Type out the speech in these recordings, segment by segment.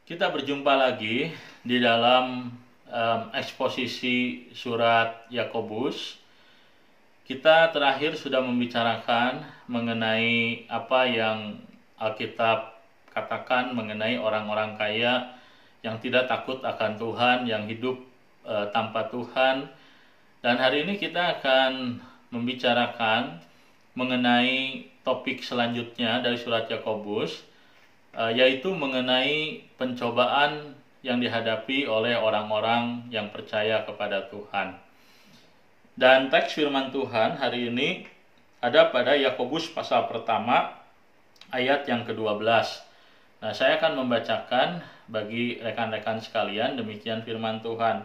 Kita berjumpa lagi di dalam eksposisi surat Yakobus. Kita terakhir sudah membicarakan mengenai apa yang Alkitab katakan mengenai orang-orang kaya yang tidak takut akan Tuhan, yang hidup tanpa Tuhan. Dan hari ini kita akan membicarakan mengenai topik selanjutnya dari surat Yakobus, yaitu mengenai pencobaan yang dihadapi oleh orang-orang yang percaya kepada Tuhan. Dan teks firman Tuhan hari ini ada pada Yakobus pasal pertama ayat yang ke-12. Nah, saya akan membacakan bagi rekan-rekan sekalian, demikian firman Tuhan.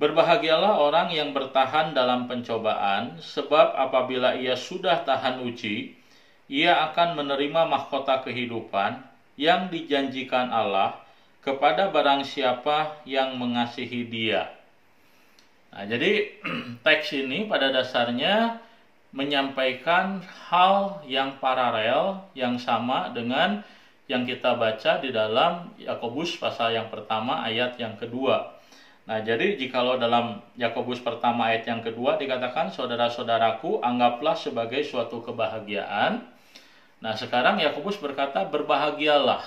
Berbahagialah orang yang bertahan dalam pencobaan, sebab apabila ia sudah tahan uji, ia akan menerima mahkota kehidupan yang dijanjikan Allah kepada barang siapa yang mengasihi Dia. Nah, jadi teks ini pada dasarnya menyampaikan hal yang paralel, yang sama dengan yang kita baca di dalam Yakobus pasal yang pertama ayat yang kedua. Nah, jadi jikalau dalam Yakobus pertama ayat yang kedua dikatakan, saudara-saudaraku, anggaplah sebagai suatu kebahagiaan. Nah, sekarang Yakobus berkata, berbahagialah.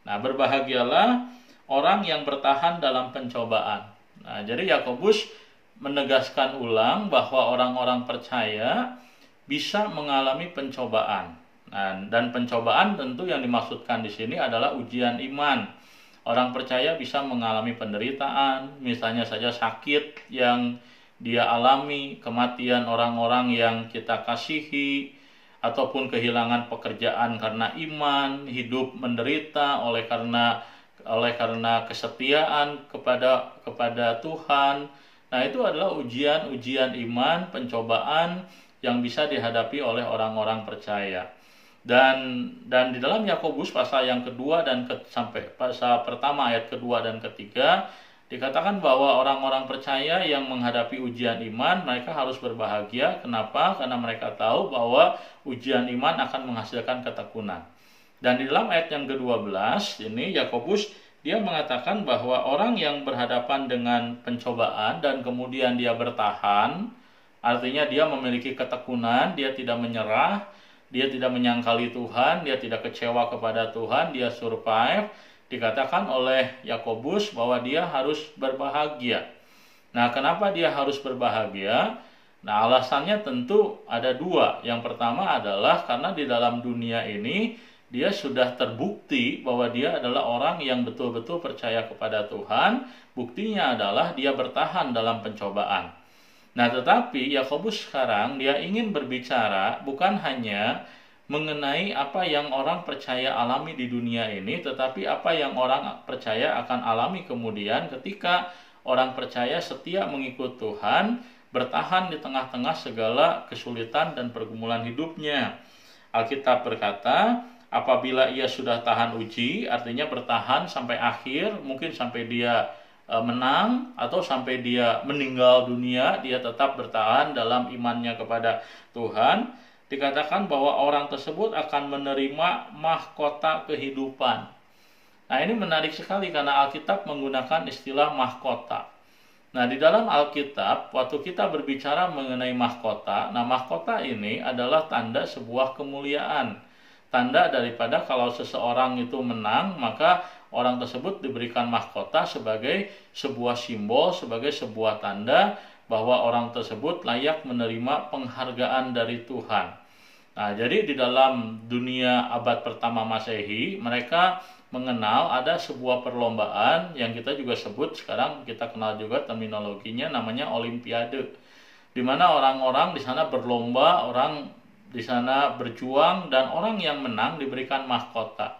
Nah, berbahagialah orang yang bertahan dalam pencobaan. Nah, jadi Yakobus menegaskan ulang bahwa orang-orang percaya bisa mengalami pencobaan. Nah, dan pencobaan tentu yang dimaksudkan di sini adalah ujian iman. Orang percaya bisa mengalami penderitaan, misalnya saja sakit yang dia alami, kematian orang-orang yang kita kasihi, ataupun kehilangan pekerjaan karena iman, hidup menderita oleh karena kesetiaan kepada Tuhan. Nah, itu adalah ujian iman, pencobaan yang bisa dihadapi oleh orang-orang percaya. Dan di dalam Yakobus pasal yang kedua dan sampai pasal pertama ayat kedua dan ketiga dikatakan bahwa orang-orang percaya yang menghadapi ujian iman, mereka harus berbahagia. Kenapa? Karena mereka tahu bahwa ujian iman akan menghasilkan ketekunan. Dan di dalam ayat yang ke-12 ini Yakobus dia mengatakan bahwa orang yang berhadapan dengan pencobaan dan kemudian dia bertahan, artinya dia memiliki ketekunan, dia tidak menyerah, dia tidak menyangkali Tuhan, dia tidak kecewa kepada Tuhan, dia survive. Dikatakan oleh Yakobus bahwa dia harus berbahagia. Nah, kenapa dia harus berbahagia? Nah, alasannya tentu ada dua. Yang pertama adalah karena di dalam dunia ini dia sudah terbukti bahwa dia adalah orang yang betul-betul percaya kepada Tuhan. Buktinya adalah dia bertahan dalam pencobaan. Nah, tetapi Yakobus sekarang dia ingin berbicara bukan hanya mengenai apa yang orang percaya alami di dunia ini, tetapi apa yang orang percaya akan alami kemudian ketika orang percaya setia mengikut Tuhan, bertahan di tengah-tengah segala kesulitan dan pergumulan hidupnya. Alkitab berkata, apabila ia sudah tahan uji, artinya bertahan sampai akhir, mungkin sampai dia menang atau sampai dia meninggal dunia, dia tetap bertahan dalam imannya kepada Tuhan. Dikatakan bahwa orang tersebut akan menerima mahkota kehidupan. Nah, ini menarik sekali karena Alkitab menggunakan istilah mahkota. Nah, di dalam Alkitab, waktu kita berbicara mengenai mahkota, nah mahkota ini adalah tanda sebuah kemuliaan. Tanda daripada kalau seseorang itu menang, maka orang tersebut diberikan mahkota sebagai sebuah simbol, sebagai sebuah tanda bahwa orang tersebut layak menerima penghargaan dari Tuhan. Nah, jadi di dalam dunia abad pertama Masehi, mereka mengenal ada sebuah perlombaan yang kita juga sebut sekarang, kita kenal juga terminologinya, namanya Olimpiade. Di mana orang-orang di sana berlomba, orang di sana berjuang, dan orang yang menang diberikan mahkota.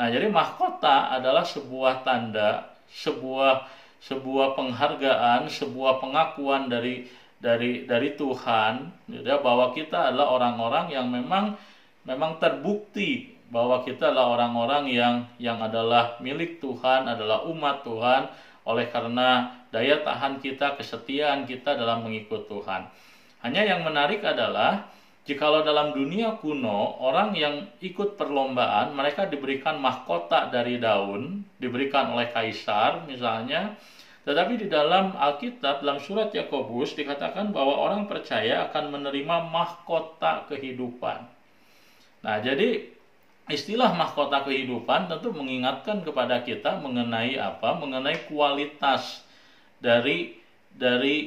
Nah, jadi mahkota adalah sebuah tanda, sebuah penghargaan, sebuah pengakuan dari Tuhan, ya, bahwa kita adalah orang-orang yang memang terbukti bahwa kita adalah orang-orang yang adalah milik Tuhan, adalah umat Tuhan, oleh karena daya tahan kita, kesetiaan kita dalam mengikut Tuhan. Hanya yang menarik adalah Jikalau dalam dunia kuno, orang yang ikut perlombaan, mereka diberikan mahkota dari daun, diberikan oleh kaisar misalnya. Tetapi di dalam Alkitab, dalam surat Yakobus dikatakan bahwa orang percaya akan menerima mahkota kehidupan. Nah, jadi istilah mahkota kehidupan tentu mengingatkan kepada kita mengenai apa? Mengenai kualitas dari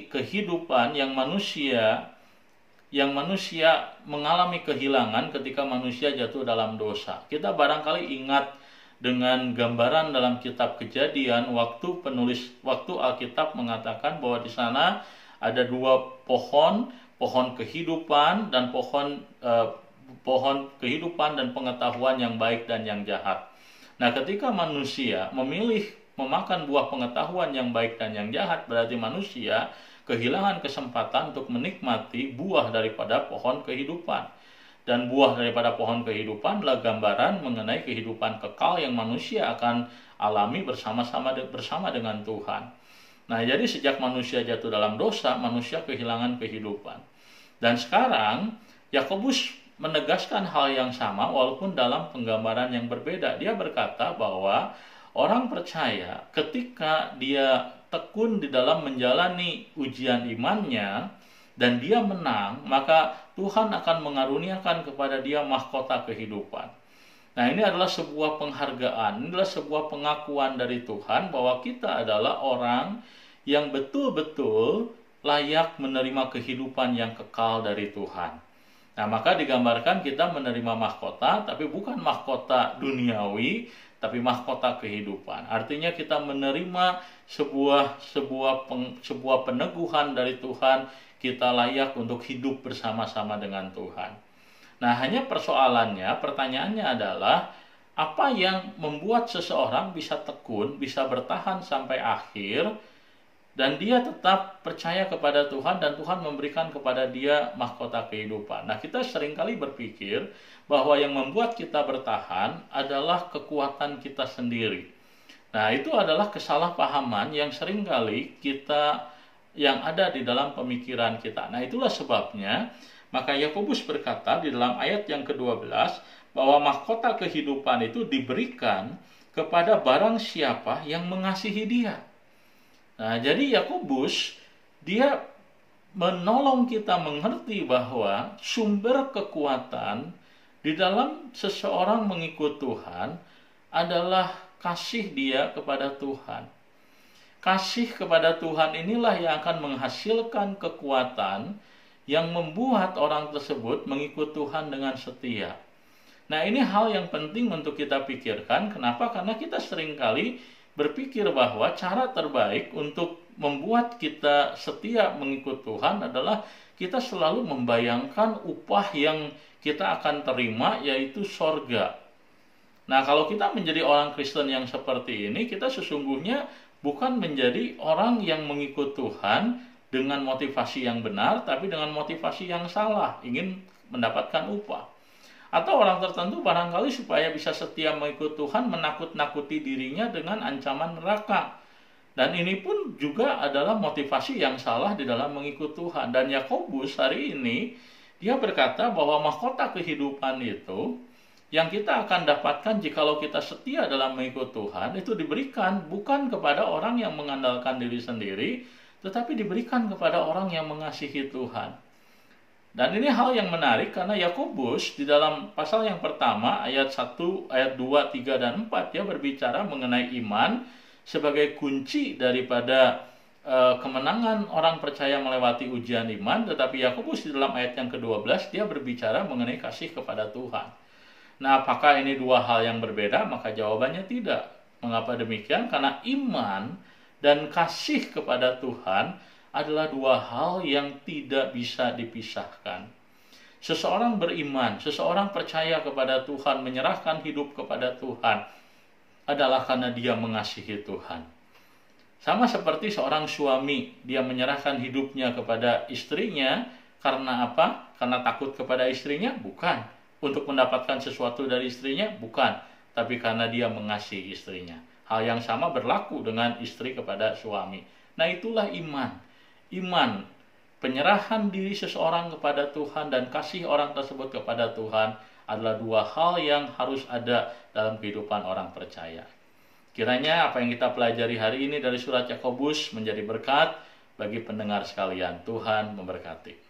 kehidupan yang manusia mengalami kehilangan ketika manusia jatuh dalam dosa. Kita barangkali ingat dengan gambaran dalam kitab Kejadian, waktu Alkitab mengatakan bahwa di sana ada dua pohon kehidupan dan pohon kehidupan dan pengetahuan yang baik dan yang jahat. Nah, ketika manusia memilih memakan buah pengetahuan yang baik dan yang jahat, berarti manusia kehilangan kesempatan untuk menikmati buah daripada pohon kehidupan. Dan buah daripada pohon kehidupan adalah gambaran mengenai kehidupan kekal yang manusia akan alami bersama dengan Tuhan. Nah, jadi sejak manusia jatuh dalam dosa, manusia kehilangan kehidupan. Dan sekarang Yakobus menegaskan hal yang sama walaupun dalam penggambaran yang berbeda. Dia berkata bahwa orang percaya ketika dia tekun di dalam menjalani ujian imannya dan dia menang, maka Tuhan akan mengaruniakan kepada dia mahkota kehidupan. Nah, ini adalah sebuah penghargaan, ini adalah sebuah pengakuan dari Tuhan bahwa kita adalah orang yang betul-betul layak menerima kehidupan yang kekal dari Tuhan. Nah, maka digambarkan kita menerima mahkota, tapi bukan mahkota duniawi, tapi mahkota kehidupan. Artinya kita menerima sebuah peneguhan dari Tuhan, kita layak untuk hidup bersama-sama dengan Tuhan. Nah, hanya pertanyaannya adalah apa yang membuat seseorang bisa tekun, bisa bertahan sampai akhir, dan dia tetap percaya kepada Tuhan dan Tuhan memberikan kepada dia mahkota kehidupan. Nah, kita seringkali berpikir bahwa yang membuat kita bertahan adalah kekuatan kita sendiri. Nah, itu adalah kesalahpahaman yang seringkali yang ada di dalam pemikiran kita. Nah, itulah sebabnya maka Yakobus berkata di dalam ayat yang ke-12 bahwa mahkota kehidupan itu diberikan kepada barang siapa yang mengasihi dia. Nah, jadi Yakobus dia menolong kita mengerti bahwa sumber kekuatan di dalam seseorang mengikut Tuhan adalah kasih dia kepada Tuhan. Kasih kepada Tuhan inilah yang akan menghasilkan kekuatan yang membuat orang tersebut mengikut Tuhan dengan setia. Nah, ini hal yang penting untuk kita pikirkan. Kenapa? Karena kita seringkali berpikir bahwa cara terbaik untuk membuat kita setia mengikut Tuhan adalah kita selalu membayangkan upah yang kita akan terima, yaitu sorga. Nah, kalau kita menjadi orang Kristen yang seperti ini, kita sesungguhnya bukan menjadi orang yang mengikut Tuhan dengan motivasi yang benar, tapi dengan motivasi yang salah, ingin mendapatkan upah. Atau orang tertentu barangkali supaya bisa setia mengikut Tuhan, menakut-nakuti dirinya dengan ancaman neraka. Dan ini pun juga adalah motivasi yang salah di dalam mengikut Tuhan. Dan Yakobus hari ini, dia berkata bahwa mahkota kehidupan itu yang kita akan dapatkan jikalau kita setia dalam mengikut Tuhan, itu diberikan bukan kepada orang yang mengandalkan diri sendiri, tetapi diberikan kepada orang yang mengasihi Tuhan. Dan ini hal yang menarik karena Yakobus di dalam pasal yang pertama ayat 1, ayat 2, 3, dan 4 dia berbicara mengenai iman sebagai kunci daripada kemenangan orang percaya melewati ujian iman. Tetapi Yakobus di dalam ayat yang ke-12 dia berbicara mengenai kasih kepada Tuhan. Nah, apakah ini dua hal yang berbeda? Maka jawabannya tidak. Mengapa demikian? Karena iman dan kasih kepada Tuhan adalah dua hal yang tidak bisa dipisahkan. Seseorang beriman, seseorang percaya kepada Tuhan, menyerahkan hidup kepada Tuhan adalah karena dia mengasihi Tuhan. Sama seperti seorang suami, dia menyerahkan hidupnya kepada istrinya karena apa? Karena takut kepada istrinya? Bukan. Untuk mendapatkan sesuatu dari istrinya? Bukan. Tapi karena dia mengasihi istrinya. Hal yang sama berlaku dengan istri kepada suami. Nah, itulah iman. Iman, penyerahan diri seseorang kepada Tuhan dan kasih orang tersebut kepada Tuhan adalah dua hal yang harus ada dalam kehidupan orang percaya. Kiranya apa yang kita pelajari hari ini dari surat Yakobus menjadi berkat bagi pendengar sekalian. Tuhan memberkati.